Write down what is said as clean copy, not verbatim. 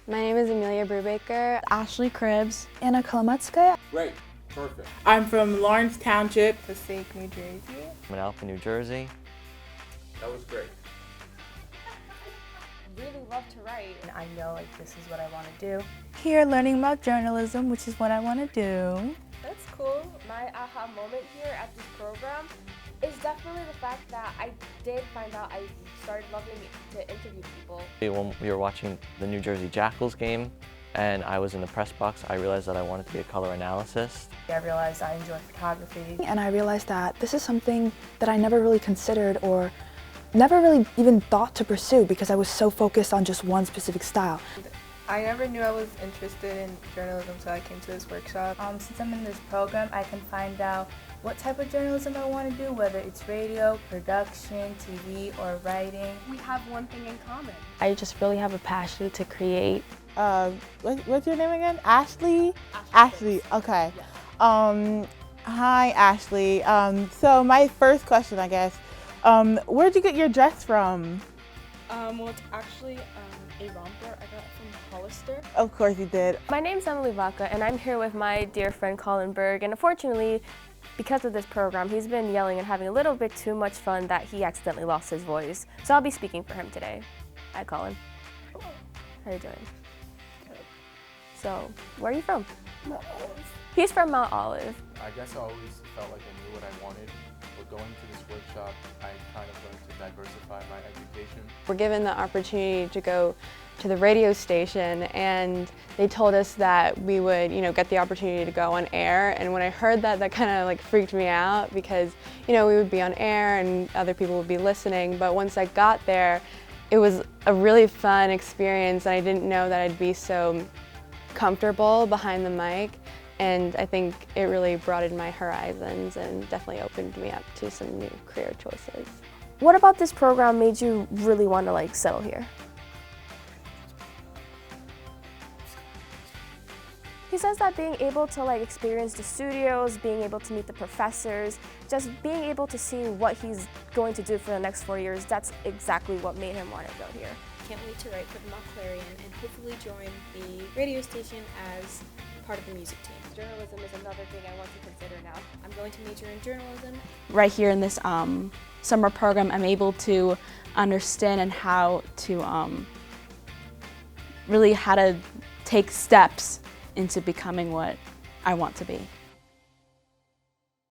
My name is Amelia Brubaker. Ashley Cribbs. Anna Kolometskaya. Great. Perfect. I'm from Lawrence Township, Passaic, New Jersey. I'm in Alpha, New Jersey. That was great. Really love to write, and I know this is what I want to do. Here learning about journalism, which is what I want to do. That's cool. My aha moment here at this program is definitely the fact that I did find out I started loving to interview people. When we were watching the New Jersey Jackals game and I was in the press box, I realized that I wanted to be a color analyst. I realized I enjoy photography. And I realized that this is something that I never really considered or never really even thought to pursue because I was so focused on just one specific style. I never knew I was interested in journalism until I came to this workshop. Since I'm in this program, I can find out what type of journalism I want to do, whether it's radio, production, TV, or writing. We have one thing in common. I just really have a passion to create. What's your name again? Ashley? Ashley, okay. Yeah. Hi, Ashley. So my first question, I guess, where'd you get your dress from? Well, it's actually a romper I got from Hollister. Of course you did. My name's Emily Vaca, and I'm here with my dear friend Colin Berg, and unfortunately, because of this program, he's been yelling and having a little bit too much fun that he accidentally lost his voice. So I'll be speaking for him today. Hi, Colin. How are you doing? Good. So, where are you from? Mount Olive. He's from Mount Olive. I guess I always felt like I knew what I wanted, but going to this workshop, I kind of learned to diversify my education. We're given the opportunity to go to the radio station, and they told us that we would, get the opportunity to go on air. And when I heard that, that kind of freaked me out because, we would be on air and other people would be listening. But once I got there, it was a really fun experience, and I didn't know that I'd be so comfortable behind the mic. And I think it really broadened my horizons and definitely opened me up to some new career choices. What about this program made you really want to settle here? He says that being able to experience the studios, being able to meet the professors, just being able to see what he's going to do for the next 4 years, that's exactly what made him want to go here. Can't wait to write for the Montclair and hopefully join the radio station as part of the music team. Journalism is another thing I want to consider now. I'm going to major in journalism. Right here in this summer program, I'm able to understand and how to really how to take steps into becoming what I want to be.